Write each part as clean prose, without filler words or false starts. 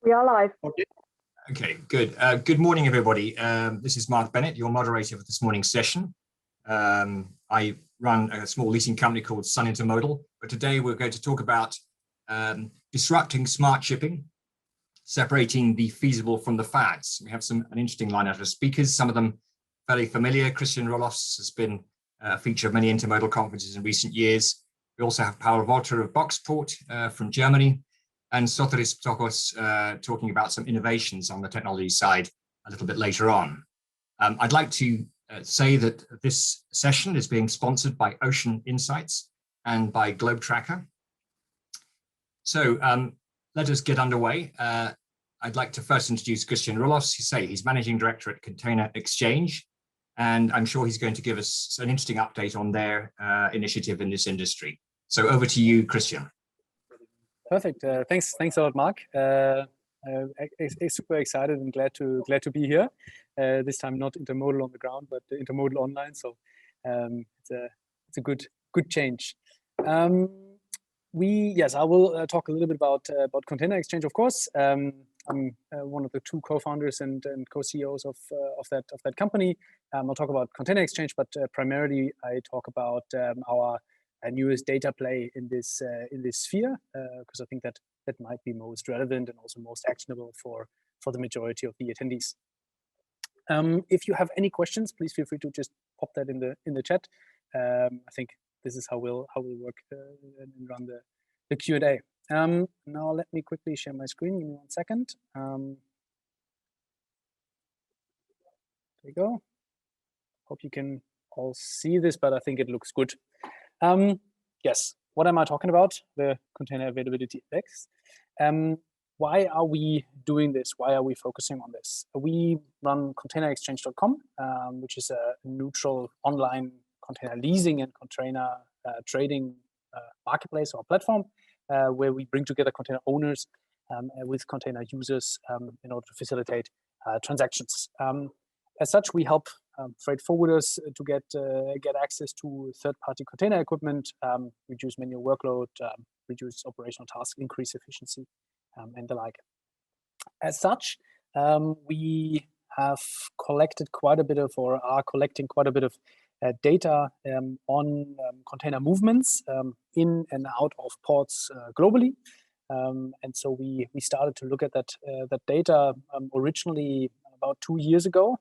We are live. Okay, good. Good morning, everybody. This is Mark Bennett, your moderator for this morning's session. I run a small leasing company called Sun Intermodal, but today we're going to talk about disrupting smart shipping, separating the feasible from the fads. We have an interesting lineup of speakers, some of them fairly familiar. Christian Roelofs has been a feature of many intermodal conferences in recent years. We also have Paul Walter of Boxport from Germany, and Soteris Ptokos talking about some innovations on the technology side a little bit later on. I'd like to say that this session is being sponsored by Ocean Insights and by Globe Tracker. So let us get underway. I'd like to first introduce Christian Roelofs. He's Managing Director at Container Exchange, and I'm sure he's going to give us an interesting update on their initiative in this industry. So over to you, Christian. Perfect. Thanks a lot, Mark. Super excited and glad to be here. This time not intermodal on the ground, but intermodal online. So it's a good change. I will talk a little bit about Container Exchange, of course. I'm one of the two co-founders and co-CEOs of that company. I'll talk about Container Exchange, but primarily I talk about our newest data play in this sphere, because I think that might be most relevant and also most actionable for the majority of the attendees. If you have any questions, please feel free to just pop that in the chat. I think this is how we'll work and run the Q&A. Now let me quickly share my screen. Give me 1 second. There you go. Hope you can all see this, but I think it looks good. Yes, what am I talking about? The Container Availability Index. Why are we doing this? Why are we focusing on this? We run containerexchange.com, which is a neutral online container leasing and container trading marketplace or platform, where we bring together container owners with container users in order to facilitate transactions. As such, we help freight forwarders to get access to third-party container equipment, reduce manual workload, reduce operational tasks, increase efficiency, and the like. As such, we have collected quite a bit of, or are collecting quite a bit of data on container movements in and out of ports globally. And so we started to look at that data originally about 2 years ago,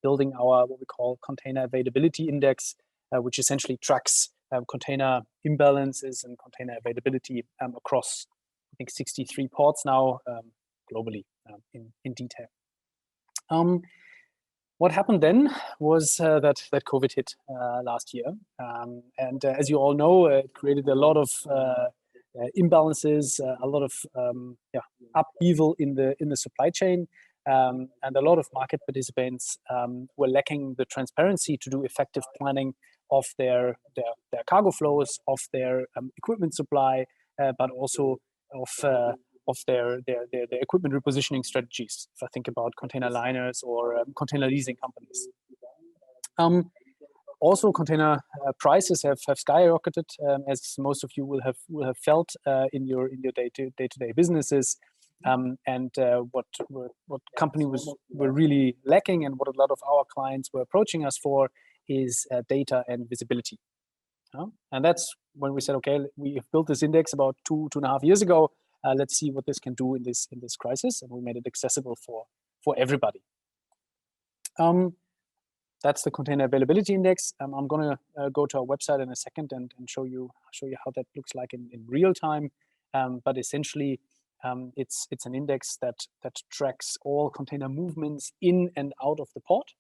building our what we call Container Availability Index, which essentially tracks container imbalances and container availability across, I think, 63 ports now globally in detail. What happened then was that COVID hit last year, and as you all know, it created a lot of imbalances, a lot of upheaval in the supply chain. And a lot of market participants were lacking the transparency to do effective planning of their cargo flows, of their equipment supply, but also of their equipment repositioning strategies. If I think about container liners or container leasing companies. Also, container prices have skyrocketed, as most of you will have felt in your day-to-day businesses. And what companies were really lacking, and what a lot of our clients were approaching us for, is data and visibility. And that's when we said, okay, we have built this index about two and a half years ago. Let's see what this can do in this crisis, and we made it accessible for everybody. That's the Container Availability Index. I'm going to go to our website in a second and show you how that looks like in real time. But essentially, it's an index that tracks all container movements in and out of the port,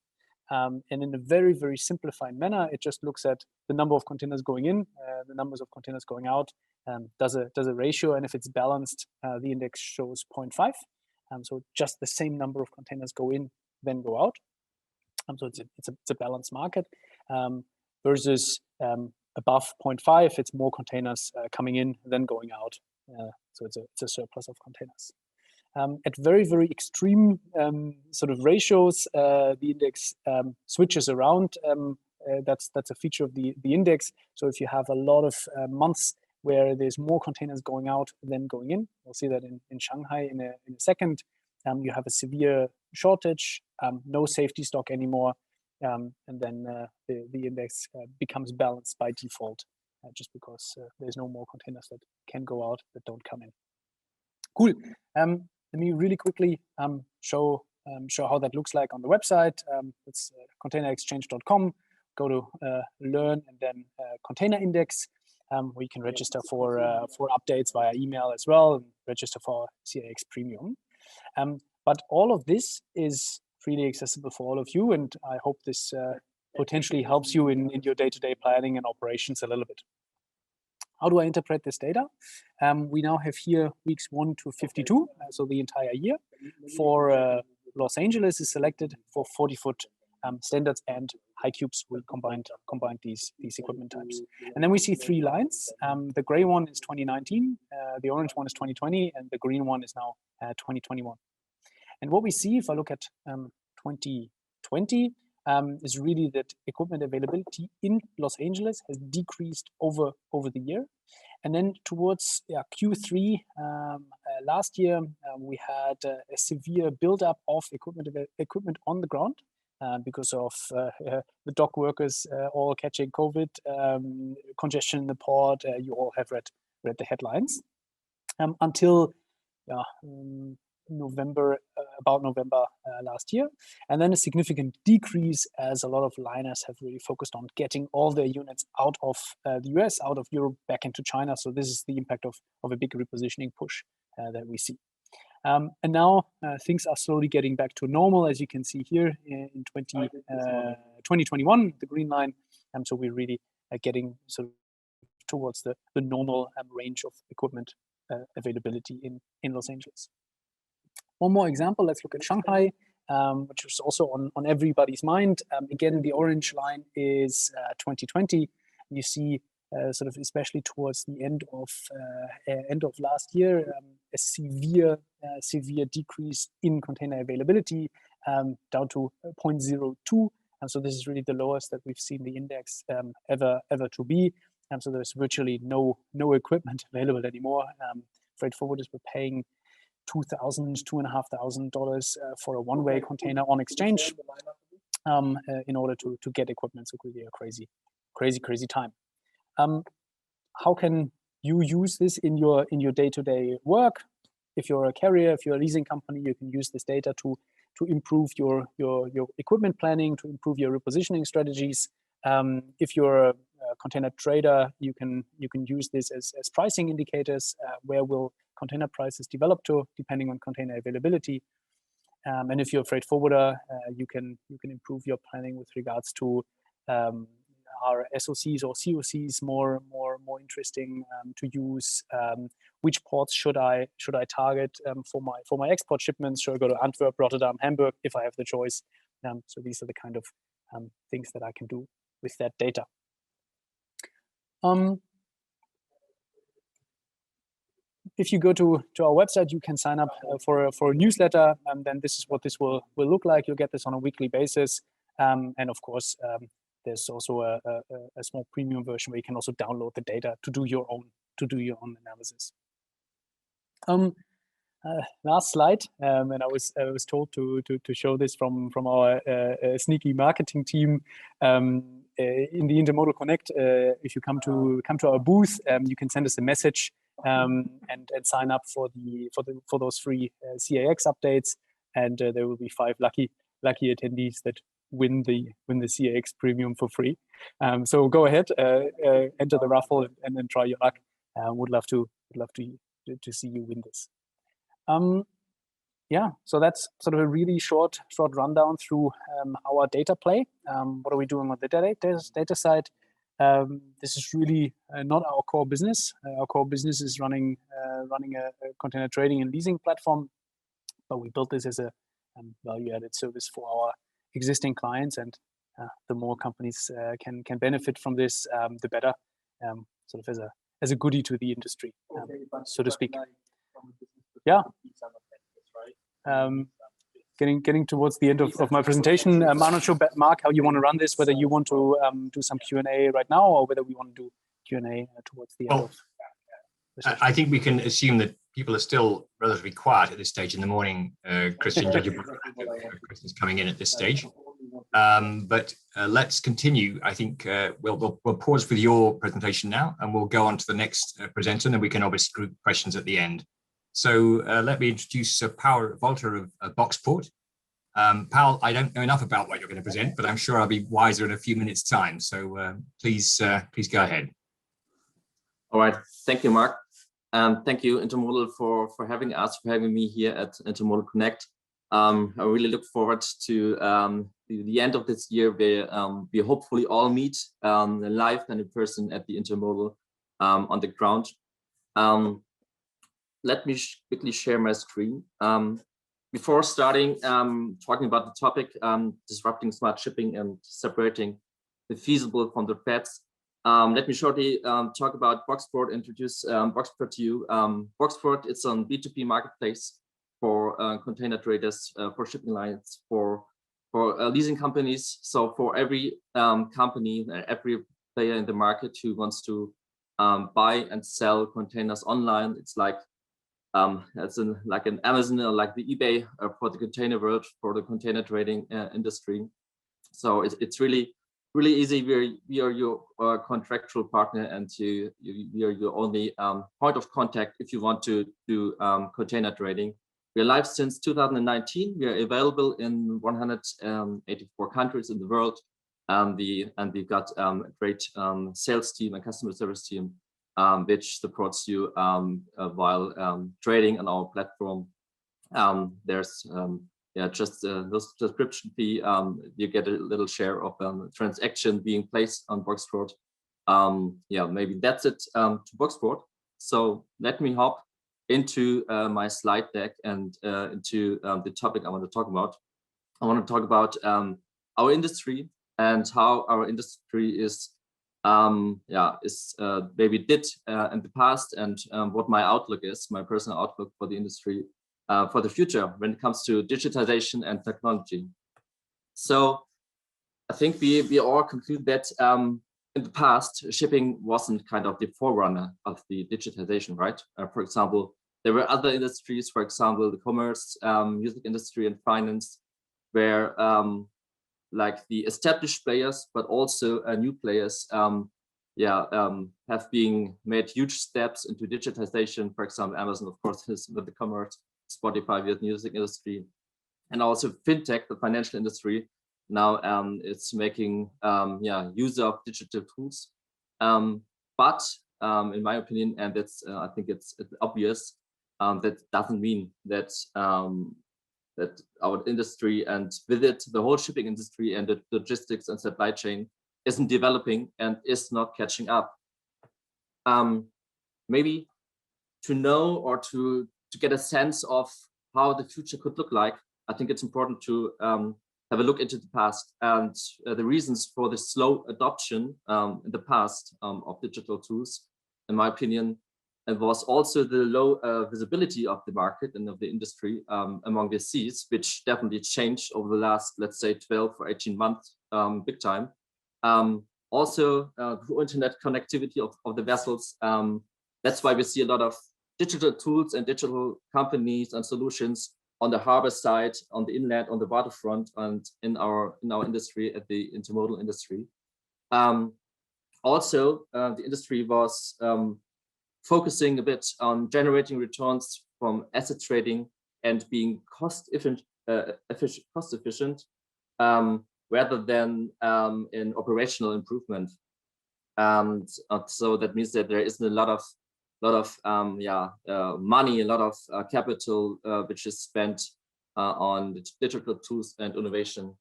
and in a very, very simplified manner. It just looks at the number of containers going in, the numbers of containers going out, does a ratio, and if it's balanced, the index shows 0.5. So just the same number of containers go in, then go out. So it's a balanced market, versus above 0.5, it's more containers coming in than going out. So it's a surplus of containers. At very, very extreme sort of ratios, the index switches around. That's a feature of the index. So if you have a lot of months where there's more containers going out than going in. We'll see that in Shanghai in a second. You have a severe shortage, no safety stock anymore, and then the index becomes balanced by default, just because there's no more containers that can go out that don't come in. Cool. Let me really quickly show how that looks like on the website. It's containerexchange.com. Go to learn and then container index, where you can register for updates via email as well, and register for CAX Premium. But all of this is freely accessible for all of you, and I hope this potentially helps you in your day-to-day planning and operations a little bit. How do I interpret this data? We now have here weeks 1 to 52, so the entire year. For Los Angeles is selected for 40-foot standards and high cubes. We combined these equipment types. And then we see 3 lines. The gray one is 2019, the orange one is 2020, and the green one is now 2021. And what we see, if I look at 2020, is really that equipment availability in Los Angeles has decreased over the year. And then towards Q3 last year, we had a severe buildup of equipment on the ground because of the dock workers all catching COVID, congestion in the port. You all have read the headlines until November last year, and then a significant decrease as a lot of liners have really focused on getting all their units out of the US, out of Europe, back into China. So this is the impact of a big repositioning push that we see. And now things are slowly getting back to normal, as you can see here in 2021, the green line. So we're really getting sort of towards the normal range of equipment availability in Los Angeles. One more example, let's look at Shanghai, which is also on everybody's mind. Again, the orange line is 2020. You see sort of especially towards the end of last year, a severe decrease in container availability down to 0.02. And so this is really the lowest that we've seen the index ever to be. And so there's virtually no equipment available anymore. Freight forwarders were paying $2,500 for a one-way container on exchange in order to get equipment. So really a crazy time. How can you use this in your day-to-day work? If you're a carrier, if you're a leasing company, you can use this data to improve your equipment planning, to improve your repositioning strategies. If you're a container trader, you can use this as pricing indicators. Where will container prices develop to, depending on container availability? And if you're a freight forwarder, you can improve your planning with regards to are SOCs or COCs more interesting to use? Which ports should I target for my export shipments? Should I go to Antwerp, Rotterdam, Hamburg if I have the choice? So these are the kind of things that I can do with that data. If you go to our website, you can sign up for a newsletter, and then this is what this will look like. You'll get this on a weekly basis, and of course, there's also a small premium version where you can also download the data to do your own analysis. Last slide, and I was told to show this from our sneaky marketing team. In the Intermodal Connect, if you come to our booth, you can send us a message and sign up for those free CAX updates, and there will be 5 lucky attendees that win the CAX Premium for free. So go ahead, enter the raffle, and then try your luck. Would love to see you win this. Yeah, so that's sort of a really short rundown through our data play. What are we doing on the data side? This is really not our core business. Our core business is running a container trading and leasing platform, but we built this as a value-added service for our existing clients, and the more companies can benefit from this, the better. Sort of as a goodie to the industry, so to speak. Yeah. Getting towards the end of my presentation. I'm not sure, Mark, how you want to run this, whether you want to do some Q&A right now, or whether we want to do Q&A towards the end. I think we can assume that people are still relatively quiet at this stage in the morning. Christian, judging by Christian's coming in at this stage. But let's continue. I think we'll pause with your presentation now, and we'll go on to the next presenter, and then we can obviously group questions at the end. So let me introduce Paul Walter of Boxport. Paul, I don't know enough about what you're going to present, but I'm sure I'll be wiser in a few minutes' time. So please go ahead. All right. Thank you, Mark. Thank you, Intermodal, for having us, for having me here at Intermodal Connect. I really look forward to the end of this year, where we hopefully all meet live and in person at the Intermodal on the ground. Let me quickly share my screen. Before starting talking about the topic, disrupting smart shipping and separating the feasible from the threats, let me shortly talk about Boxport, introduce Boxport to you. Boxport, it's a B2B marketplace for container traders, for shipping lines, for leasing companies. So for every company, every player in the market who wants to buy and sell containers online, it's like like an Amazon or like the eBay for the container world, for the container trading industry. So it's really easy. We are your contractual partner, and we are your only point of contact if you want to do container trading. We are live since 2019. We are available in 184 countries in the world, and we've got a great sales team and customer service team which supports you while trading on our platform. There's just this subscription fee. You get a little share of transaction being placed on Boxport. Maybe that's it to Boxport. So let me hop into my slide deck and into the topic I want to talk about. I want to talk about our industry and how our industry is maybe did in the past, and what my outlook is, my personal outlook for the industry for the future when it comes to digitization and technology. So I think we all conclude that in the past, shipping wasn't kind of the forerunner of the digitization, right? For example, there were other industries, for example, the commerce, music industry, and finance, where like the established players, but also new players, have been made huge steps into digitization. For example, Amazon, of course, is with the commerce, Spotify with the music industry, and also fintech, the financial industry. Now it's making use of digital tools. But in my opinion, and that's I think it's obvious, that doesn't mean that that our industry, and with it the whole shipping industry and the logistics and supply chain, isn't developing and is not catching up. Maybe to know or to get a sense of how the future could look like, I think it's important to have a look into the past and the reasons for the slow adoption in the past of digital tools. In my opinion, it was also the low visibility of the market and of the industry among the seas, which definitely changed over the last, let's say, 12 or 18 months, big time. Also, through internet connectivity of the vessels, that's why we see a lot of digital tools and digital companies and solutions on the harbor side, on the inland, on the waterfront, and in our industry, at the intermodal industry. Also, the industry was focusing a bit on generating returns from asset trading and being cost efficient, rather than in operational improvement. And so that means that there isn't a lot of money, a lot of capital which is spent on the digital tools and innovation.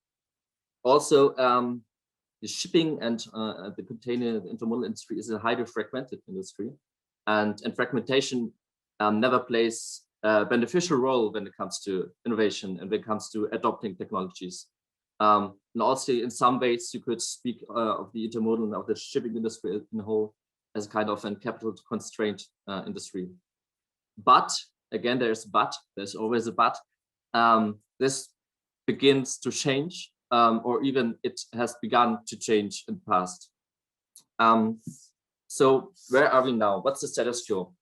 Also, the shipping and the container intermodal industry is a highly fragmented industry, and fragmentation never plays a beneficial role when it comes to innovation and when it comes to adopting technologies. And also, in some ways, you could speak of the intermodal and of the shipping industry in a whole as kind of a capital constrained industry. But again, there's always a but. This begins to change, or even it has begun to change in the past. So where are we now? What's the status quo?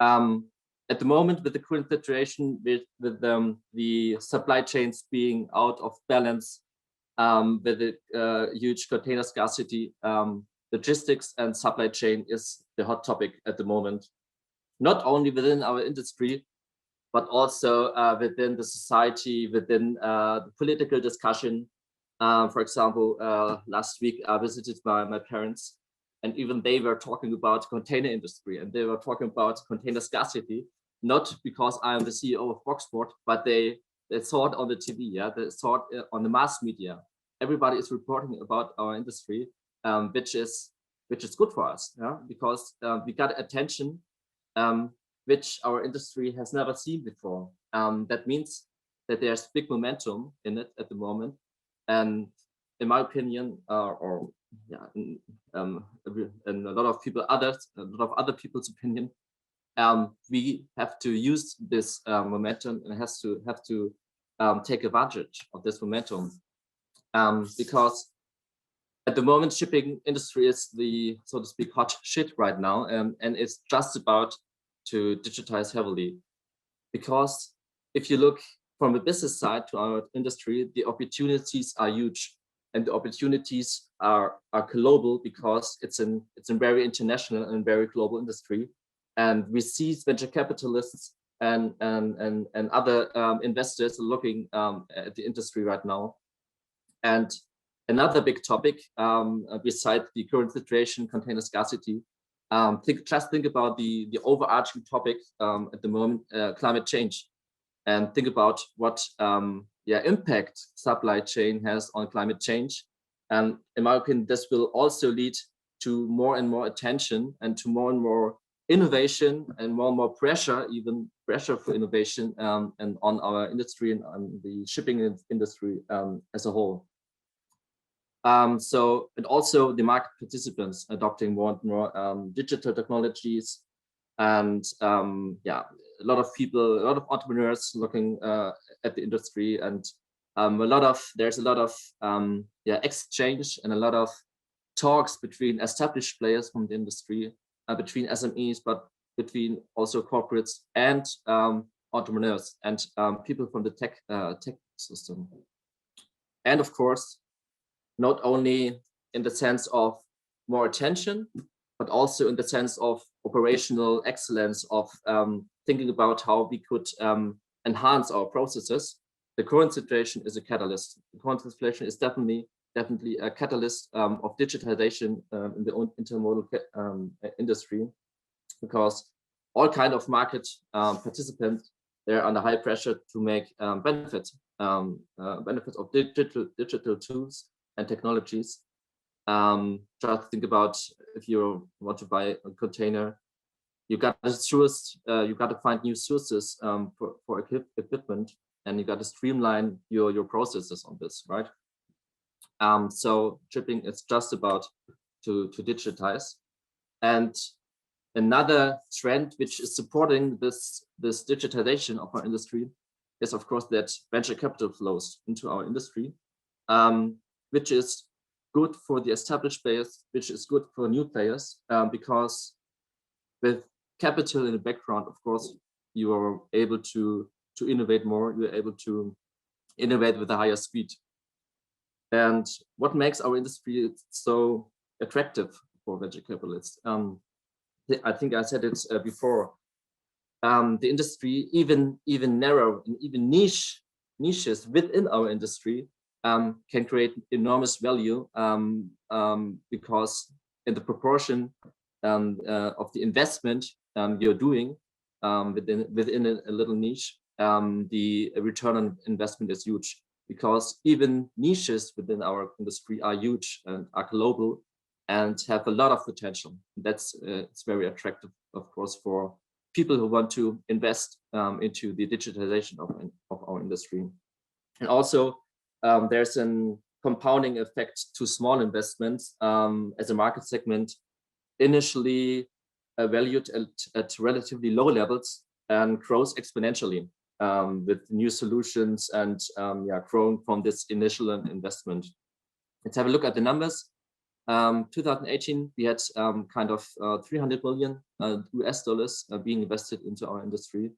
At the moment, with the current situation, with the supply chains being out of balance, with the huge container scarcity, logistics and supply chain is the hot topic at the moment, not only within our industry, but also within the society, within the political discussion. For example, last week I visited my parents, and even they were talking about container industry, and they were talking about container scarcity, not because I am the CEO of Boxport, but they saw it on the TV, yeah, they saw it on the mass media. Everybody is reporting about our industry, which is good for us, yeah, because we got attention, which our industry has never seen before. That means that there's big momentum in it at the moment, and in my opinion, and a lot of other people's opinion, we have to use this momentum and have to take advantage of this momentum, because at the moment shipping industry is the, so to speak, hot shit right now, and it's just about to digitize heavily. Because if you look from a business side to our industry, the opportunities are huge, and the opportunities are global, because it's a very international and very global industry. And we see venture capitalists and other investors looking at the industry right now. And another big topic, besides the current situation, container scarcity, just think about the overarching topic at the moment, climate change, and think about what impact supply chain has on climate change. And in my opinion, this will also lead to more and more attention, and to more and more innovation, and more pressure, even pressure for innovation, and on our industry and on the shipping industry as a whole. So, and also the market participants adopting more and more digital technologies, and a lot of people, a lot of entrepreneurs looking at the industry, and there's a lot of exchange and a lot of talks between established players from the industry, between SMEs, but between also corporates and entrepreneurs and people from the tech system. And of course, not only in the sense of more attention, but also in the sense of operational excellence, of thinking about how we could enhance our processes. The current situation is a catalyst. The current situation is definitely a catalyst of digitalization in the intermodal industry, because all kind of market participants, they're under high pressure to make benefits of digital tools and technologies. Just think about, if you want to buy a container, you got to find new sources for equipment, and you got to streamline your processes on this, right? So shipping is just about to digitize. And another trend which is supporting this digitization of our industry is, of course, that venture capital flows into our industry, which is good for the established players, which is good for new players, because with capital in the background, of course, you are able to innovate more. You are able to innovate with a higher speed. And what makes our industry so attractive for venture capitalists? I think I said it before. The industry, even narrow and even niches within our industry, can create enormous value, because in the proportion of the investment you're doing within a little niche, the return on investment is huge, because even niches within our industry are huge and are global and have a lot of potential. That's it's very attractive, of course, for people who want to invest into the digitalization of our industry. And also, there's a compounding effect to small investments as a market segment, initially valued at relatively low levels, and grows exponentially with new solutions and growing from this initial investment. Let's have a look at the numbers. 2018, we had kind of 300 million US dollars being invested into our industry.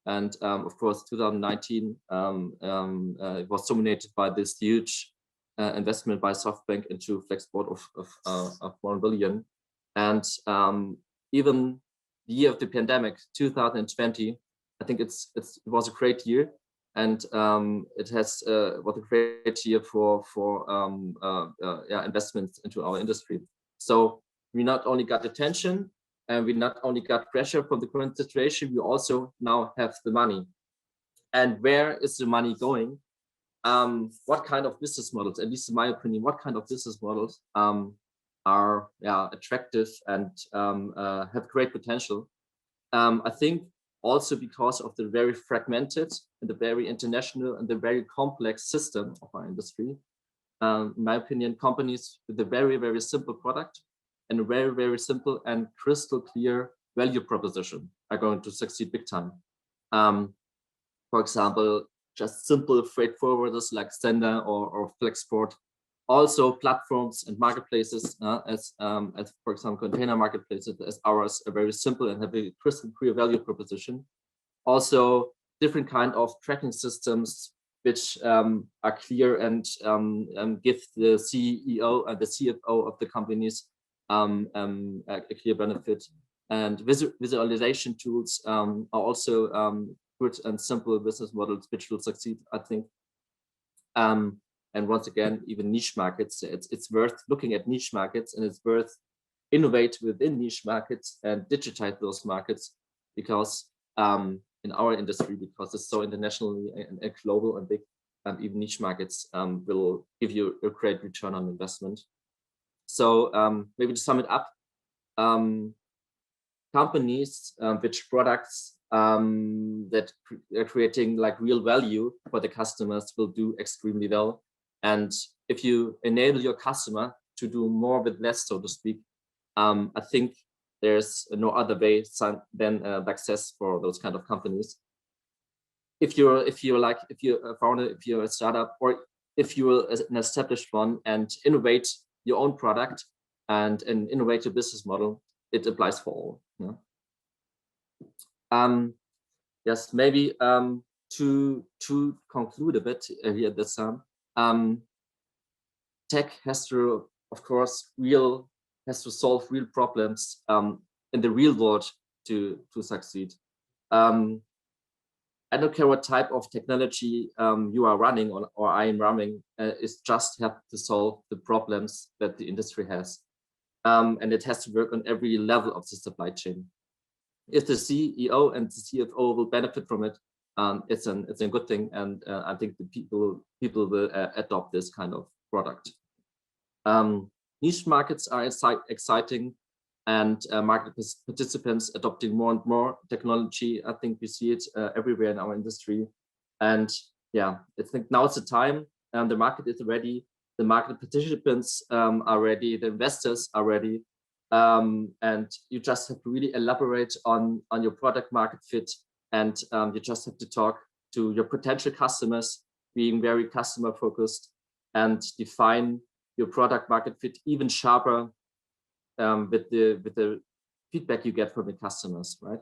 And of course, 2019, it was dominated by this huge investment by SoftBank into Flexport of 1 billion. And even the year of the pandemic, 2020, I think it was a great year. And it was a great year for investments into our industry. So we not only got attention, and we not only got pressure from the current situation, we also now have the money. And where is the money going? What kind of business models, at least in my opinion, what kind of business models are attractive and have great potential? I think also because of the very fragmented and the very international and the very complex system of our industry. In my opinion, companies with a very, very simple product and a very, very simple and crystal clear value proposition are going to succeed big time. For example, just simple freight forwarders like Sender or Flexport. Also platforms and marketplaces as for example, container marketplaces as ours are very simple and have a crystal clear value proposition. Also different kind of tracking systems which are clear and give the CEO and the CFO of the companies a clear benefit. And visualization tools are also good and simple business models which will succeed, I think. And once again, even niche markets, it's worth looking at niche markets, and it's worth innovate within niche markets and digitize those markets, because in our industry, because it's so internationally and global and big, even niche markets will give you a great return on investment. So maybe to sum it up, companies which products that are creating like real value for the customers will do extremely well. And if you enable your customer to do more with less, so to speak, I think there's no other way than success for those kind of companies. If you're a founder, if you're a startup, or if you're an established one and innovate your own product and an innovative business model, it applies for all. Yeah? Yes, maybe to conclude a bit here at this time, tech has to, of course, has to solve real problems in the real world to succeed. I don't care what type of technology you are running or I am running, it's just have to solve the problems that the industry has. And it has to work on every level of the supply chain. If the CEO and the CFO will benefit from it, it's a good thing, and I think the people will adopt this kind of product. Niche markets are exciting, and market participants adopting more and more technology. I think we see it everywhere in our industry, and yeah, I think now it's the time. The market is ready. The market participants are ready. The investors are ready. And you just have to really elaborate on your product market fit, and you just have to talk to your potential customers, being very customer focused, and define your product market fit even sharper with the feedback you get from the customers, right?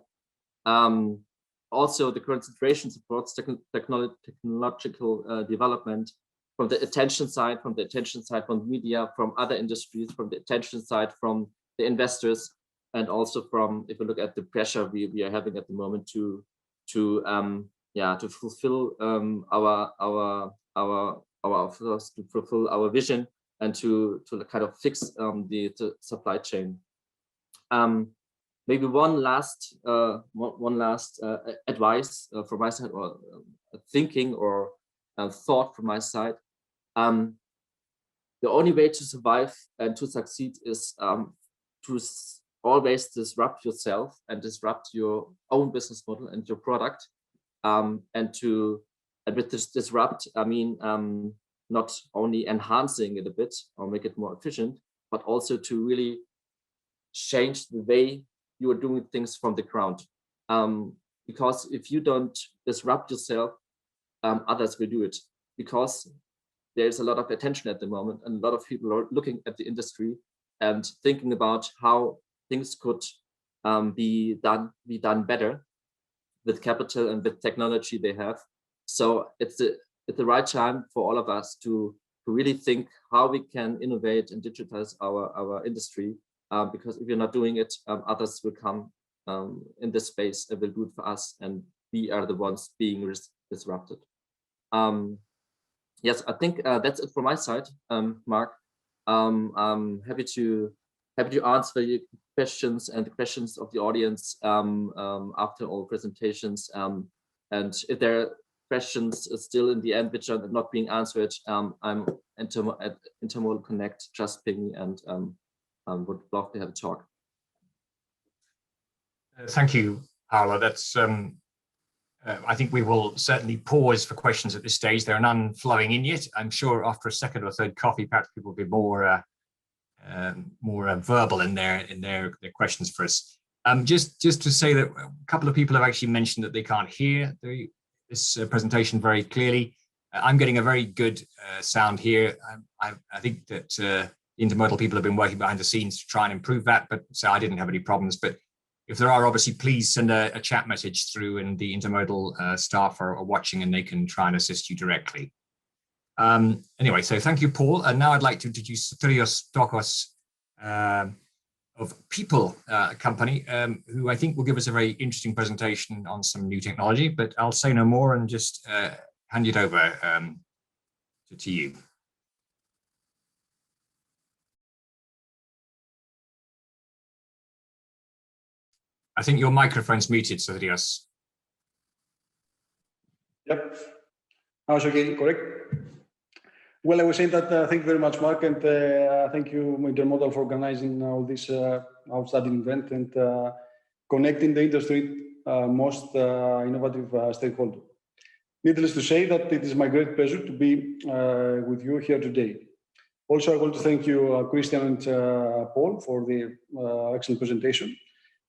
Also, the current situation supports technological development from the attention side, from media, from other industries, from the attention side, from the investors, and also from, if you look at the pressure we are having at the moment to fulfill our vision and to kind of fix the supply chain. Maybe one last advice from my side, or thinking or thought from my side. The only way to survive and to succeed is to always disrupt yourself and disrupt your own business model and your product. And with this disrupt, I mean not only enhancing it a bit or make it more efficient, but also to really change the way you are doing things from the ground. Because if you don't disrupt yourself, others will do it. Because there's a lot of attention at the moment, and a lot of people are looking at the industry and thinking about how things could be done better with capital and with technology they have. So it's the right time for all of us to really think how we can innovate and digitize our industry, because if we're not doing it, others will come in this space and will do it for us, and we are the ones being disrupted. Yes, I think that's it from my side, Mark. I'm happy to answer your questions and the questions of the audience after all presentations. And if there are questions still in the end which are not being answered, I'm at Intermodal Connect. Just ping me, and would love to have a talk. Thank you, Paolo. That's I think we will certainly pause for questions at this stage. There are none flowing in yet. I'm sure after a second or third coffee, perhaps people will be more verbal in their questions for us. Just to say that a couple of people have actually mentioned that they can't hear this presentation very clearly. I'm getting a very good sound here. I think that the Intermodal people have been working behind the scenes to try and improve that, but so I didn't have any problems. But if there are, obviously, please send a chat message through, and the Intermodal staff are watching, and they can try and assist you directly. Anyway, so thank you, Paul. And now I'd like to introduce Trios Stokos of People company, who I think will give us a very interesting presentation on some new technology, but I'll say no more and just hand it over to you. I think your microphone's muted, Trios. Yep. How's okay? Correct? Well, I was saying that thank you very much, Mark, and thank you, Intermodal, for organizing all this outstanding event and connecting the industry most innovative stakeholder. Needless to say that it is my great pleasure to be with you here today. Also, I want to thank you, Christian and Paul, for the excellent presentation.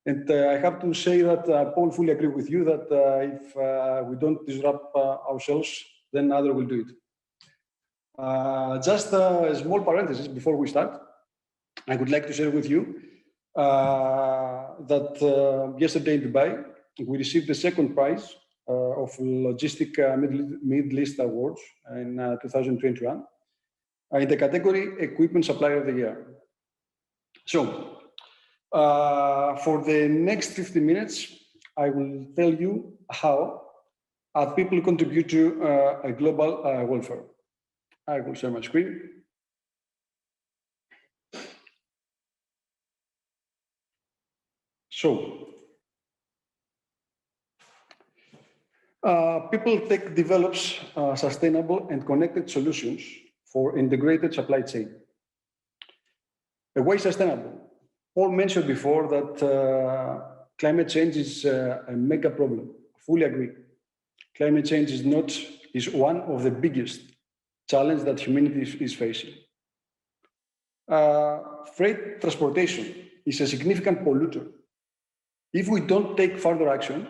And I have to say that Paul, fully agree with you that if we don't disrupt ourselves, then others will do it. Just a small parenthesis before we start. I would like to share with you that yesterday in Dubai, we received the second prize of Logistic Middle East Awards in 2021 in the category Equipment Supplier of the Year. So, for the next 50 minutes, I will tell you how our people contribute to a global welfare. I will share my screen. So, People Tech develops sustainable and connected solutions for integrated supply chain. A way sustainable. Paul mentioned before that climate change is a mega problem. Fully agree. Climate change is one of the biggest challenges that humanity is facing. Freight transportation is a significant polluter. If we don't take further action,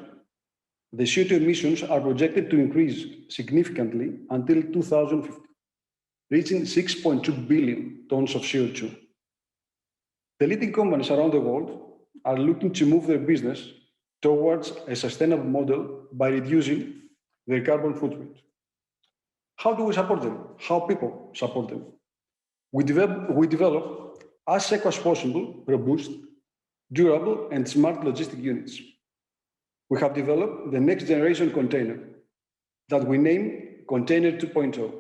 the CO2 emissions are projected to increase significantly until 2050, reaching 6.2 billion tons of CO2. The leading companies around the world are looking to move their business towards a sustainable model by reducing their carbon footprint. How do we support them? How people support them? We develop as eco as possible, robust, durable, and smart logistic units. We have developed the next generation container that we name Container 2.0.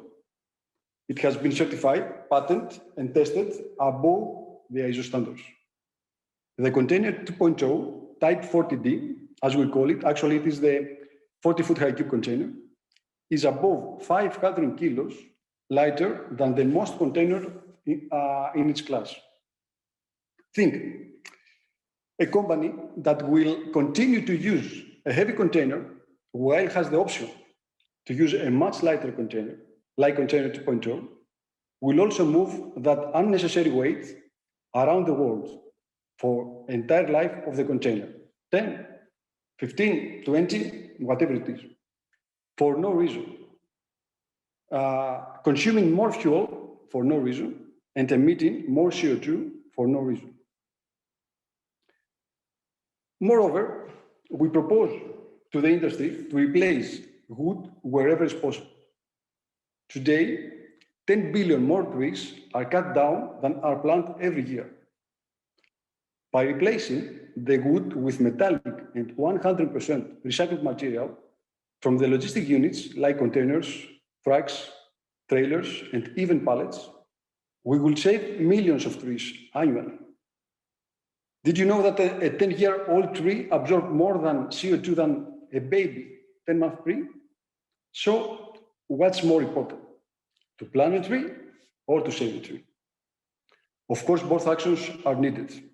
It has been certified, patented, and tested above the ISO standards. The Container 2.0 Type 40D, as we call it, actually it is the 40-foot high cube container, is above 500 kilos lighter than the most container in its class. Think, a company that will continue to use a heavy container while it has the option to use a much lighter container, like Container 2.0, will also move that unnecessary weight around the world for the entire life of the container, 10, 15, 20, whatever it is, for no reason. Consuming more fuel for no reason and emitting more CO2 for no reason. Moreover, we propose to the industry to replace wood wherever is possible. Today, 10 billion more trees are cut down than are planted every year. By replacing the wood with metallic and 100% recycled material from the logistic units like containers, trucks, trailers, and even pallets, we will save millions of trees annually. Did you know that a 10-year-old tree absorbs more than CO2 than a baby 10-month tree? So what's more important, to plant a tree or to save a tree? Of course, both actions are needed,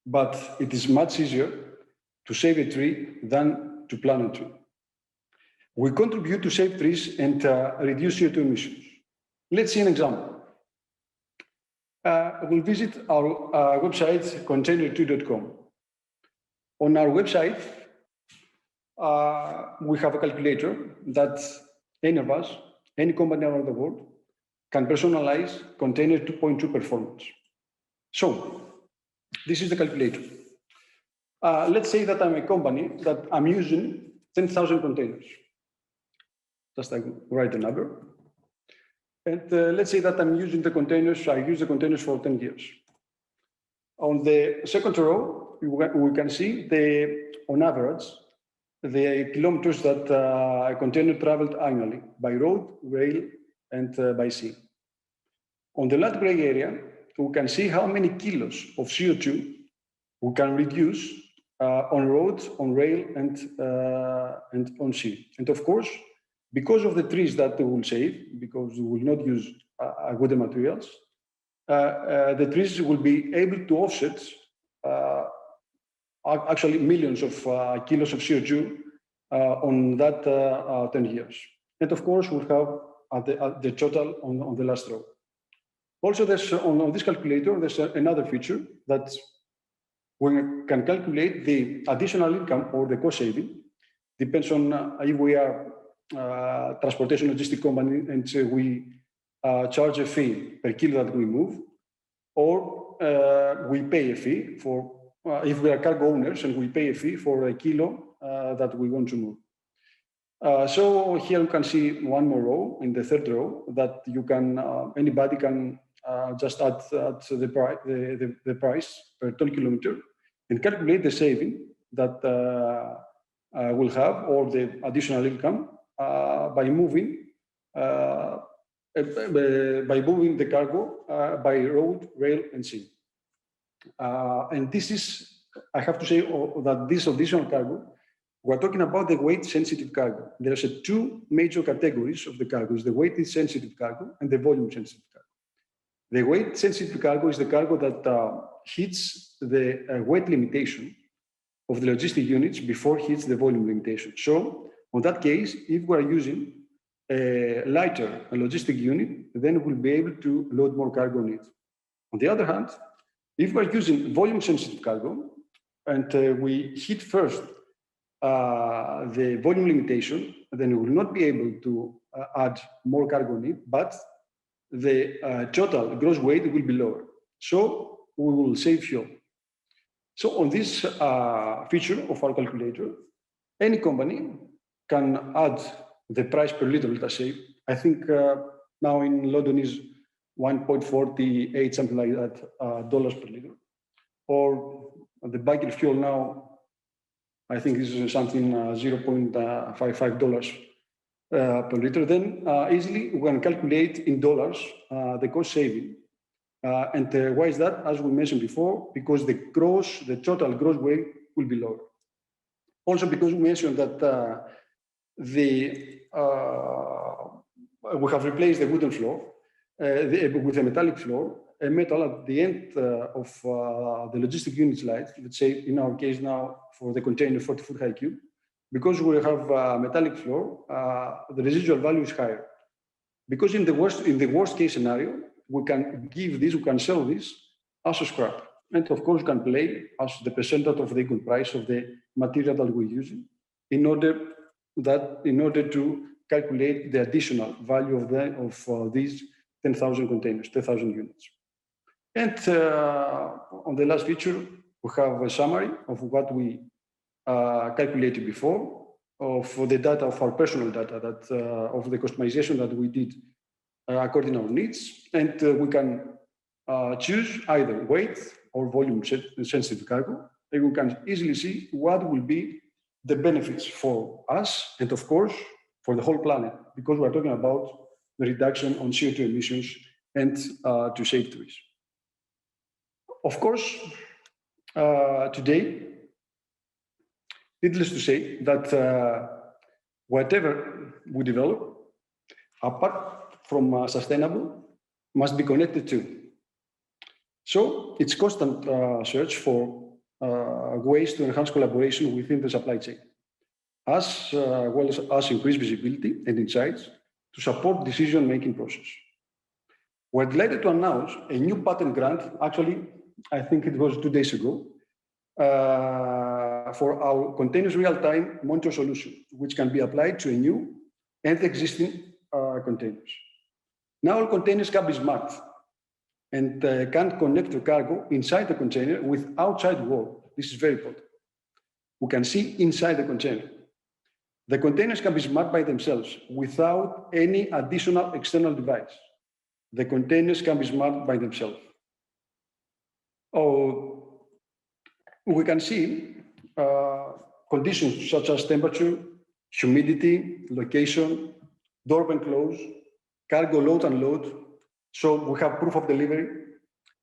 but it is much easier to save a tree than to plant a tree. We contribute to save trees and reduce CO2 emissions. Let's see an example. We'll visit our website, container2.com. On our website, we have a calculator that any of us, any company around the world, can personalize Container 2.2 performance. So, this is the calculator. Let's say that I'm a company that I'm using 10,000 containers. Just I write the number. And let's say that I'm using the containers, I use the containers for 10 years. On the second row, we can see on average, the kilometers that a container traveled annually by road, rail, and by sea. On the light gray area, we can see how many kilos of CO2 we can reduce on roads, on rail, and on sea. And of course, because of the trees that we will save, because we will not use wooden materials, the trees will be able to offset actually millions of kilos of CO2 on that 10 years. And of course, we'll have the total on the last row. Also, there's, on this calculator, there's another feature that we can calculate the additional income or the cost saving. Depends on if we are transportation logistic company and we charge a fee per kilo that we move, or we pay a fee for, if we are cargo owners and we pay a fee for a kilo that we want to move. So here you can see one more row in the third row that you can, anybody can just add the price per ton kilometer and calculate the saving that we'll have or the additional income by moving the cargo by road, rail, and sea. And this is, I have to say that this additional cargo, we're talking about the weight-sensitive cargo. There's two major categories of the cargos: the weight-sensitive cargo and the volume-sensitive cargo. The weight-sensitive cargo is the cargo that hits the weight limitation of the logistic units before it hits the volume limitation. So, in that case, if we are using a lighter logistic unit, then we'll be able to load more cargo on it. On the other hand, if we're using volume-sensitive cargo and we hit first the volume limitation, then we will not be able to add more cargo on it, but the total gross weight will be lower. So we will save fuel. So on this feature of our calculator, any company can add the price per liter, let us say. I think now in London is 1.48, something like that, dollars per liter. Or the bunker fuel now, I think is something $0.55 per liter. Then easily we can calculate in dollars the cost saving. And why is that? As we mentioned before, because the total gross weight will be lower. Also because we mentioned that we have replaced the wooden floor with a metallic floor, a metal at the end of the logistic unit's life, let's say in our case now for the container 40-foot high cube, because we have a metallic floor, the residual value is higher. Because in the worst case scenario, we can sell this as a scrap. And of course, we can play as the percentage of the equal price of the material that we're using in order to calculate the additional value of these 10,000 containers, 10,000 units. And on the last feature, we have a summary of what we calculated before, of the data, of our personal data, that of the customization that we did according to our needs. And we can choose either weight or volume sensitive cargo. And we can easily see what will be the benefits for us and, of course, for the whole planet, because we're talking about the reduction on CO2 emissions and to save trees. Of course, today, needless to say that whatever we develop, apart from sustainable, must be connected to. So it's constant search for ways to enhance collaboration within the supply chain, as well as increase visibility and insights to support decision-making process. We're delighted to announce a new patent grant, actually, I think it was 2 days ago, for our continuous real-time monitor solution, which can be applied to a new and existing containers. Now all containers can be smart and can connect the cargo inside the container with outside world. This is very important. We can see inside the container. The containers can be smart by themselves without any additional external device. The containers can be smart by themselves. Oh, we can see conditions such as temperature, humidity, location, door open close, cargo load and load. So we have proof of delivery,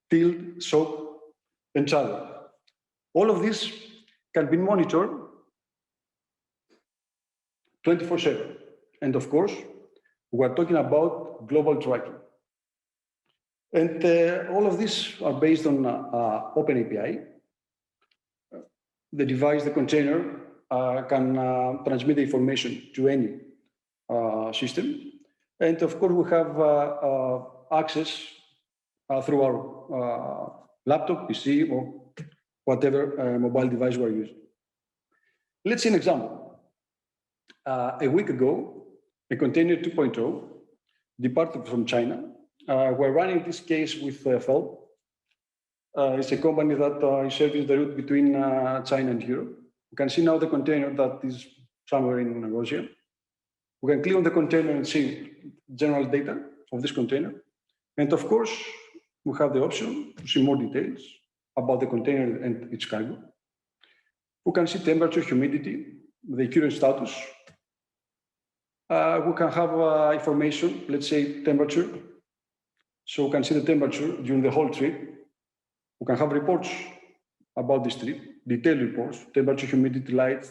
tilt, soak, and charter. All of this can be monitored 24/7. And of course, we're talking about global tracking. And all of these are based on Open API. The device, the container, can transmit the information to any system. And of course, we have access through our laptop, PC, or whatever mobile device we're using. Let's see an example. A week ago, a container 2.0 departed from China. We're running this case with Feld. It's a company that is serving the route between China and Europe. You can see now the container that is somewhere in Russia. We can click on the container and see general data of this container. And of course, we have the option to see more details about the container and its cargo. We can see temperature, humidity, the current status. We can have information, let's say temperature. So we can see the temperature during the whole trip. We can have reports about this trip, detailed reports, temperature, humidity, light,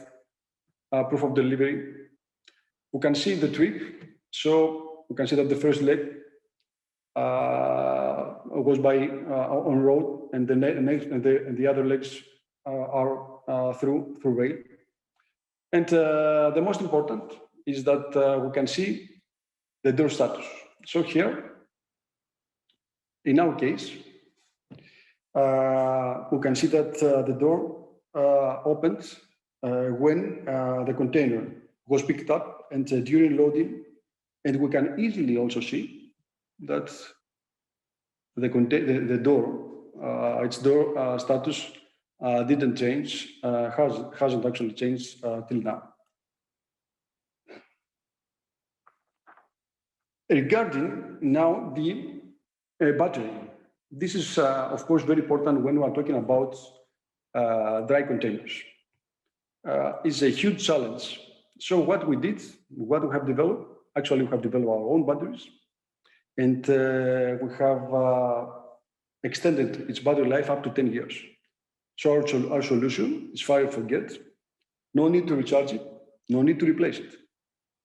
proof of delivery. We can see the trip. So we can see that the first leg was by on road, and the next and the other legs are through rail. And the most important is that we can see the door status. So here, in our case, we can see that the door opened when the container was picked up and during loading, and we can easily also see that the door, its door status didn't change, hasn't actually changed till now. Regarding now the battery, this is of course very important when we are talking about dry containers. It's a huge challenge. So what we did, what we have developed, actually we have developed our own batteries, and we have extended its battery life up to 10 years. So our solution is fire forget. No need to recharge it, no need to replace it.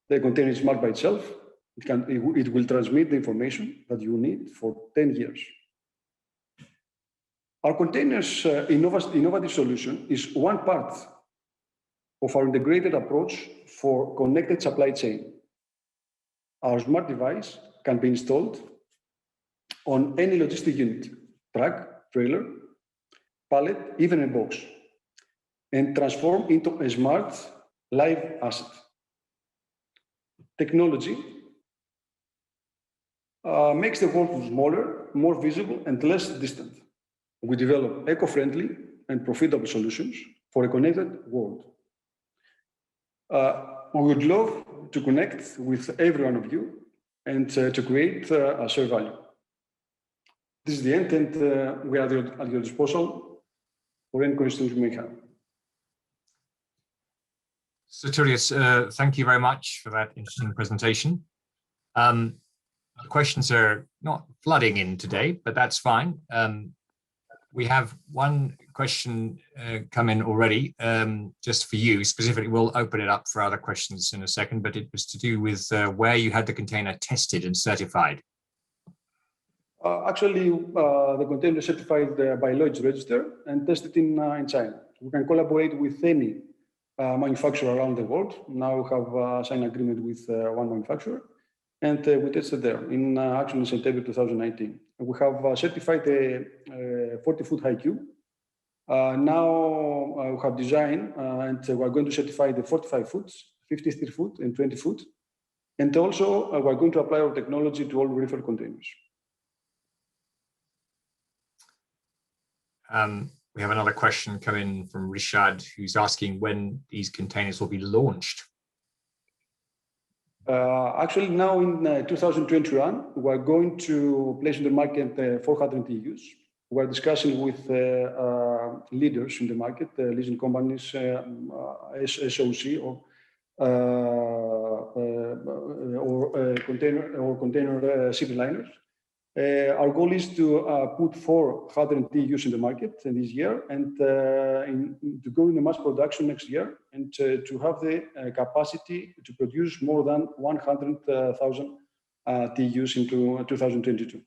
The container is smart by itself. It will transmit the information that you need for 10 years. Our containers innovative solution is one part of our integrated approach for connected supply chain. Our smart device can be installed on any logistic unit, truck, trailer, pallet, even a box, and transform into a smart live asset. Technology makes the world smaller, more visible, and less distant. We develop eco-friendly and profitable solutions for a connected world. We would love to connect with every one of you and to create a shared value. This is the end, and we are at your disposal for any questions you may have. Sotirios, thank you very much for that interesting presentation. The questions are not flooding in today, but that's fine. We have one question come in already, just for you specifically. We'll open it up for other questions in a second, but it was to do with where you had the container tested and certified. Actually, the container is certified by Lloyd's Register and tested in China. We can collaborate with any manufacturer around the world. Now we have signed an agreement with one manufacturer, and we tested there in actually in September 2019. We have certified a 40-foot high cube. Now we have designed and we are going to certify the 45 foot, 53 foot, and 20 foot. And also we are going to apply our technology to all reefer containers. We have another question coming from Rishad, who's asking when these containers will be launched. Actually, now in 2021, we are going to place in the market 400 TEUs. We are discussing with leaders in the market, leasing companies, SOC, or container city liners. Our goal is to put 400 TEUs in the market this year and to go into mass production next year and to have the capacity to produce more than 100,000 TEUs into 2022.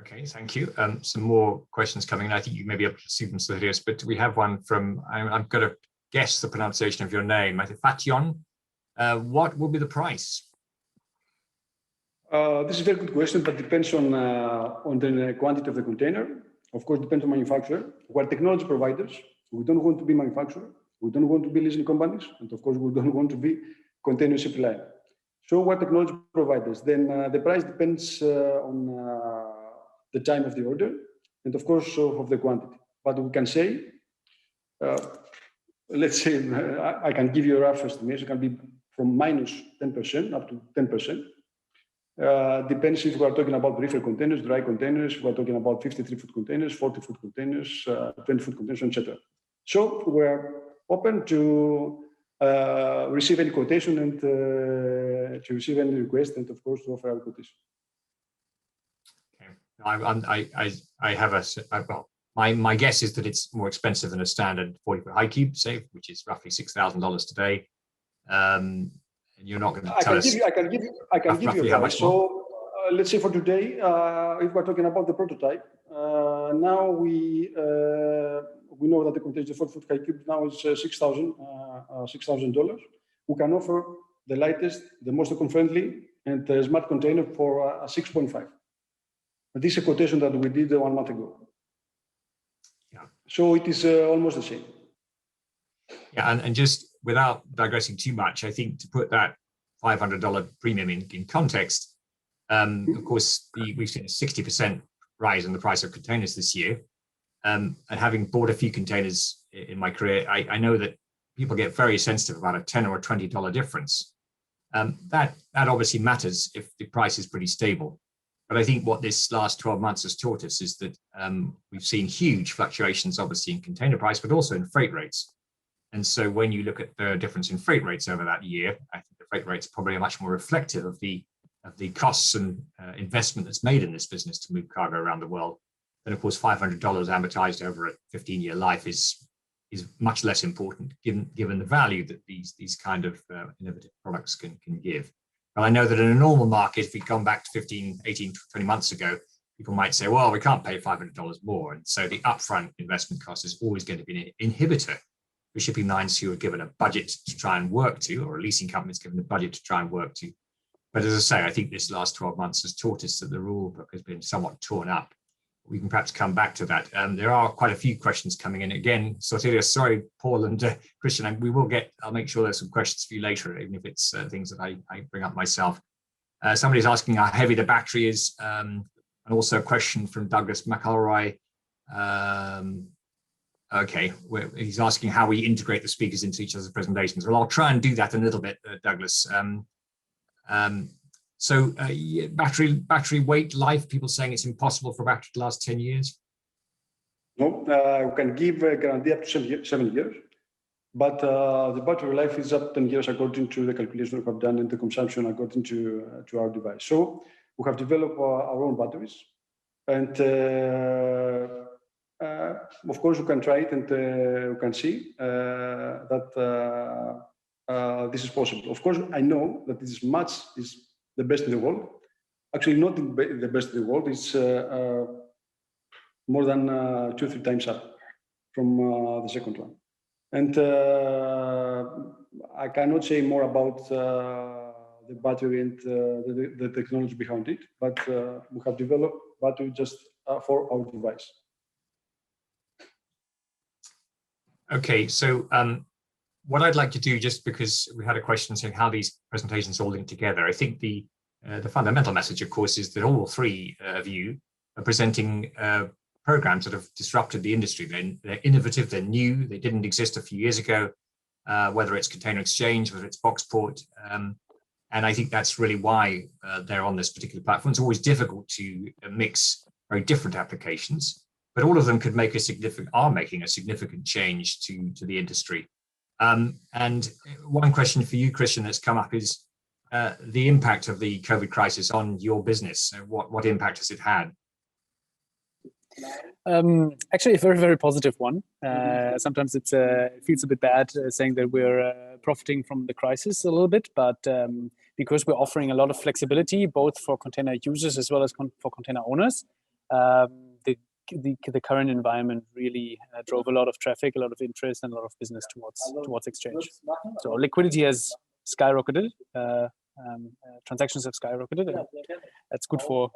Okay, thank you. Some more questions coming in. I think you may be able to see them, Sotirios, but we have one from, I'm going to guess the pronunciation of your name, I think Fation. What will be the price? This is a very good question, but depends on the quantity of the container. Of course, depends on manufacturer. We're technology providers. We don't want to be manufacturer. We don't want to be leasing companies. And of course, we don't want to be container ship line. So we're technology providers. Then the price depends on the time of the order and of course of the quantity. But we can say, let's say, I can give you a rough estimation. It can be from minus 10% up to 10%. Depends if we are talking about reefer containers, dry containers, we are talking about 53-foot containers, 40-foot containers, 20-foot containers, etc. So we're open to receive any quotation and to receive any request, and of course to offer our quotation. Okay, I have well, my guess is that it's more expensive than a standard 40-foot high cube, say, which is roughly $6,000 today. And you're not going to tell us. I can give you a price. So let's say for today, if we're talking about the prototype, now we know that the container 40-foot high cube now is $6,000. We can offer the lightest, the most eco-friendly, and smart container for 6.5. This is a quotation that we did 1 month ago. Yeah. So it is almost the same. Yeah, and just without digressing too much, I think to put that $500 premium in context, of course, we've seen a 60% rise in the price of containers this year. And having bought a few containers in my career, I know that people get very sensitive about a $10 or $20 difference. That obviously matters if the price is pretty stable. But I think what this last 12 months has taught us is that we've seen huge fluctuations, obviously, in container price, but also in freight rates. And so when you look at the difference in freight rates over that year, I think the freight rates probably are much more reflective of the costs and investment that's made in this business to move cargo around the world. And of course, $500 amortized over a 15-year life is much less important given the value that these kind of innovative products can give. Well, I know that in a normal market, if we'd gone back to 15, 18, 20 months ago, people might say, well, we can't pay $500 more. And so the upfront investment cost is always going to be an inhibitor for shipping lines who are given a budget to try and work to, or leasing companies given a budget to try and work to. But as I say, I think this last 12 months has taught us that the rule book has been somewhat torn up, we can perhaps come back to that. There are quite a few questions coming in. Again, Sotiria, sorry, Paul and Christian, I'll make sure there's some questions for you later, even if it's things that I bring up myself. Somebody's asking how heavy the battery is, and also a question from Douglas McElroy. Okay, he's asking how we integrate the speakers into each other's presentations. Well, I'll try and do that a little bit, Douglas. Battery weight life, people saying it's impossible for a battery to last 10 years? No, we can give a guarantee up to 7 years, but the battery life is up 10 years according to the calculation we have done and the consumption according to our device. So we have developed our own batteries, and of course we can try it and we can see that this is possible. Of course, I know that this is the best in the world. Actually, not the best in the world. It's more than 2-3 times up from the second one. And I cannot say more about the battery and the technology behind it, but we have developed battery just for our device. Okay, so what I'd like to do, just because we had a question saying how these presentations all link together, I think the fundamental message, of course, is that all three of you are presenting programs that have disrupted the industry. They're innovative, they're new, they didn't exist a few years ago, whether it's container exchange, whether it's Boxport. And I think that's really why they're on this particular platform. It's always difficult to mix very different applications, but all of them could make are making a significant change to the industry. And one question for you, Christian, that's come up is the impact of the COVID crisis on your business. What impact has it had? Actually, a very, very positive one. Sometimes it feels a bit bad saying that we're profiting from the crisis a little bit, but because we're offering a lot of flexibility, both for container users as well as for container owners, the current environment really drove a lot of traffic, a lot of interest, and a lot of business towards exchange. So liquidity has skyrocketed. Transactions have skyrocketed, and that's good for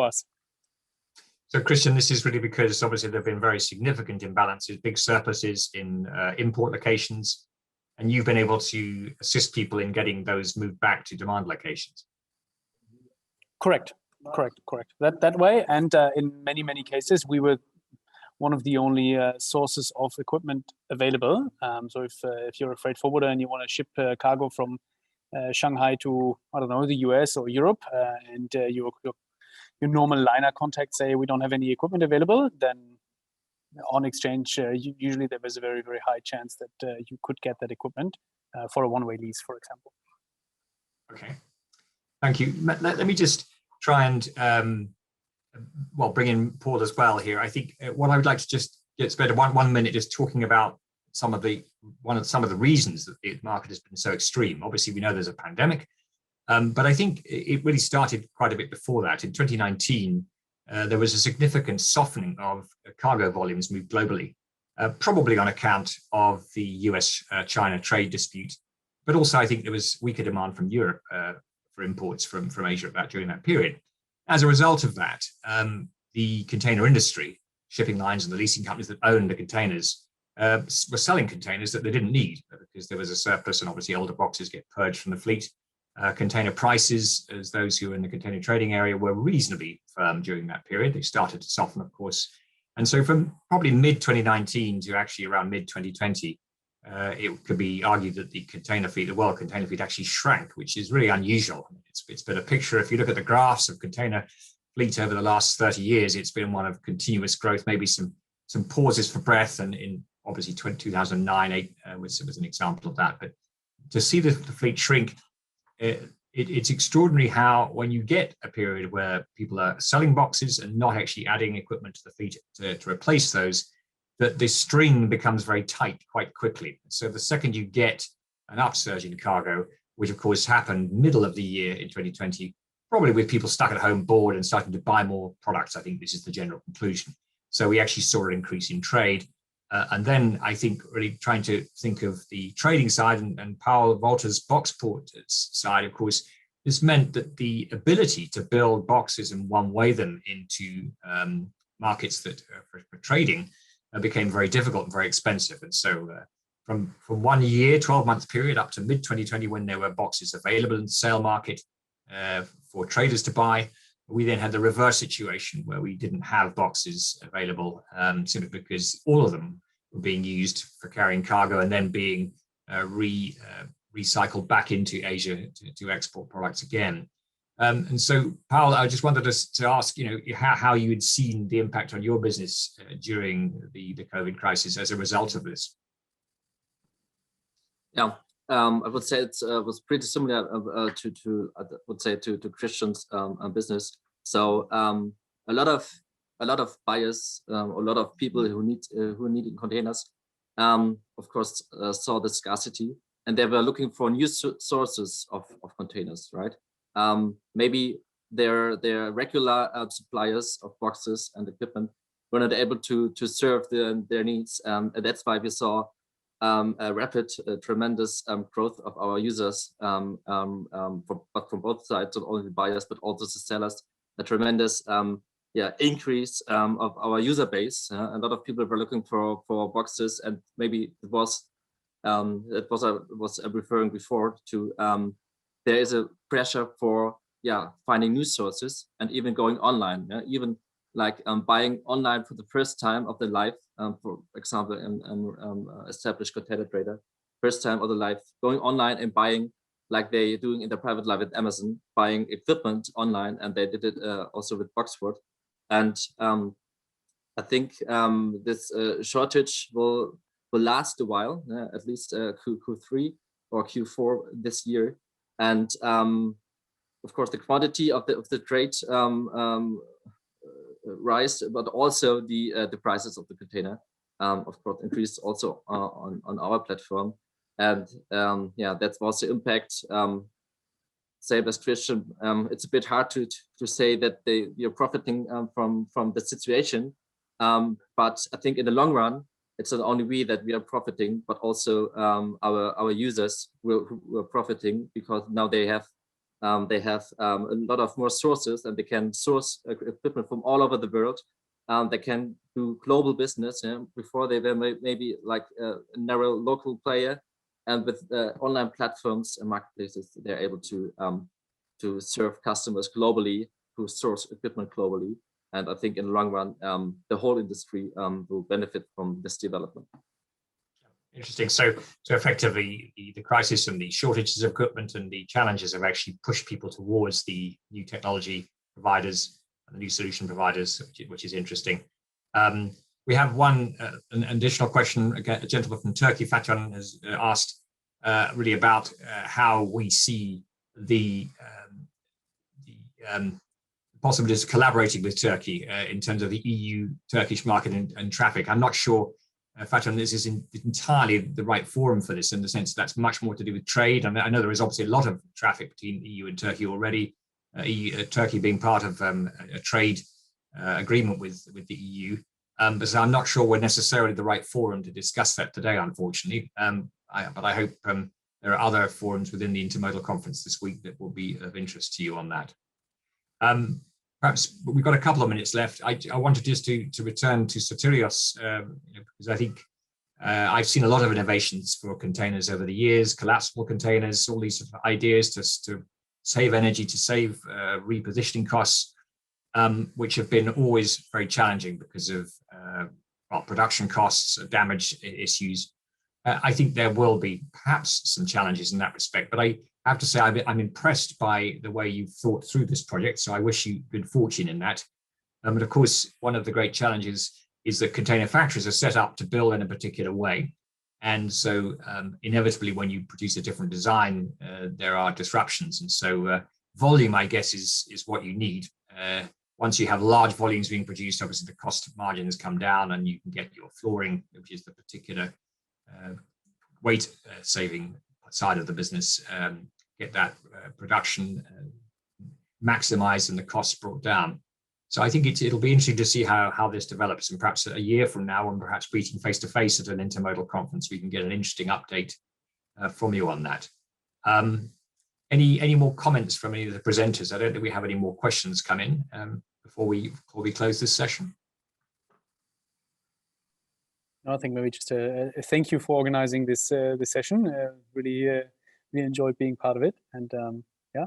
us. So, Christian, this is really because obviously there have been very significant imbalances, big surpluses in import locations, and you've been able to assist people in getting those moved back to demand locations. Correct. That way, and in many cases, we were one of the only sources of equipment available. So if you're a freight forwarder and you want to ship cargo from Shanghai to, I don't know, the US or Europe, and your normal liner contacts say we don't have any equipment available, then on exchange, usually there was a very, very high chance that you could get that equipment for a one-way lease, for example. Okay, thank you. Let me just try and bring in Paul as well here. I think what I would like to just get spend one minute just talking about some of the reasons that the market has been so extreme. Obviously, we know there's a pandemic, but I think it really started quite a bit before that. In 2019, there was a significant softening of cargo volumes moved globally, probably on account of the US-China trade dispute, but also I think there was weaker demand from Europe for imports from Asia during that period. As a result of that, the container industry, shipping lines and the leasing companies that owned the containers were selling containers that they didn't need because there was a surplus, and obviously older boxes get purged from the fleet. Container prices, as those who are in the container trading area, were reasonably firm during that period. They started to soften, of course. And so from probably mid-2019 to actually around mid-2020, it could be argued that the world container fleet actually shrank, which is really unusual. It's been a picture, if you look at the graphs of container fleet over the last 30 years, it's been one of continuous growth, maybe some pauses for breath, and in obviously 2009 was an example of that. But to see the fleet shrink, it's extraordinary how, when you get a period where people are selling boxes and not actually adding equipment to the fleet to replace those, that this string becomes very tight quite quickly. So the second you get an upsurge in cargo, which of course happened middle of the year in 2020, probably with people stuck at home bored and starting to buy more products, I think this is the general conclusion. So we actually saw an increase in trade. And then I think really trying to think of the trading side and Paul Walter's Boxport side, of course, this meant that the ability to build boxes and one-way them into markets that for trading became very difficult and very expensive. And so from 1 year, 12-month period up to mid-2020, when there were boxes available in the sale market for traders to buy, we then had the reverse situation where we didn't have boxes available simply because all of them were being used for carrying cargo and then being recycled back into Asia to export products again. And so, Paul, I just wanted to ask, how you had seen the impact on your business during the COVID crisis as a result of this. Yeah, I would say it was pretty similar to Christian's business. So a lot of buyers, a lot of people who needed containers, of course, saw the scarcity, and they were looking for new sources of containers, right? Maybe their regular suppliers of boxes and equipment were not able to serve their needs, and that's why we saw a rapid, tremendous growth of our users, but from both sides, not only the buyers but also the sellers. A tremendous increase of our user base. A lot of people were looking for boxes, and maybe it was referring before to there is a pressure for finding new sources and even going online, even like buying online for the first time of their life. For example, an established container trader, first time of their life going online and buying, like they doing in their private life at Amazon, buying equipment online, and they did it also with Boxford. And I think this shortage will last a while, at least Q3 or Q4 this year. And of course, the quantity of the trade rise, but also the prices of the container, of course, increased also on our platform. And that was the impact. Same as Christian, it's a bit hard to say that you're profiting from the situation, but I think in the long run, it's not only we that we are profiting, but also our users who are profiting, because now they have a lot of more sources, and they can source equipment from all over the world. They can do global business. Before they were maybe like a narrow local player, and with online platforms and marketplaces, they're able to serve customers globally, who source equipment globally. And I think in the long run, the whole industry will benefit from this development. Interesting. So effectively, the crisis and the shortages of equipment and the challenges have actually pushed people towards the new technology providers and the new solution providers, which is interesting. We have an additional question. Again, a gentleman from Turkey, Fatih, has asked really about how we see the possibilities of collaborating with Turkey in terms of the EU-Turkish market and traffic. I'm not sure, Fatih, this is entirely the right forum for this, in the sense that's much more to do with trade. I know there is obviously a lot of traffic between EU and Turkey already, Turkey being part of a trade agreement with the EU. But I'm not sure we're necessarily the right forum to discuss that today, unfortunately. But I hope there are other forums within the Intermodal Conference this week that will be of interest to you on that. Perhaps we've got a couple of minutes left. I wanted just to return to Sotirios, because I think I've seen a lot of innovations for containers over the years, collapsible containers, all these sort of ideas to save energy, to save repositioning costs, which have been always very challenging because of production costs, damage issues. I think there will be perhaps some challenges in that respect, but I have to say I'm impressed by the way you've thought through this project, so I wish you good fortune in that. But of course, one of the great challenges is that container factories are set up to build in a particular way. And so inevitably, when you produce a different design, there are disruptions. And so volume, I guess, is what you need. Once you have large volumes being produced, obviously the cost of margin has come down, and you can get your flooring, which is the particular weight saving side of the business, get that production maximized and the costs brought down. So I think it'll be interesting to see how this develops, and perhaps a year from now, and perhaps meeting face to face at an Intermodal conference, we can get an interesting update from you on that. Any more comments from any of the presenters? I don't think we have any more questions come in before we close this session. I think maybe just a thank you for organizing this session. Really enjoyed being part of it, and yeah,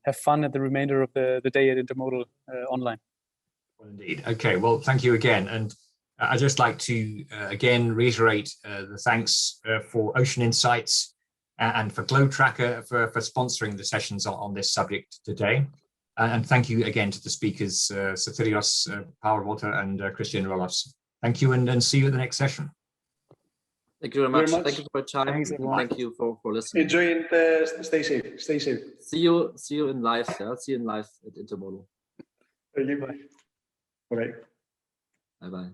have fun at the remainder of the day at Intermodal online. Well, indeed. Okay. Well, thank you again, and I'd just like to again reiterate the thanks for Ocean Insights and for Globe Tracker for sponsoring the sessions on this subject today. And thank you again to the speakers, Sophirios Powerwater and Christian Rolos. Thank you, and see you at the next session. Thank you very much. Very much. Thank you for your time. Thanks, everyone. Thank you for listening. Enjoy and stay safe. Stay safe. See you in live. Yeah? See you in live at Intermodal. Thank you. Bye. All right. Bye bye.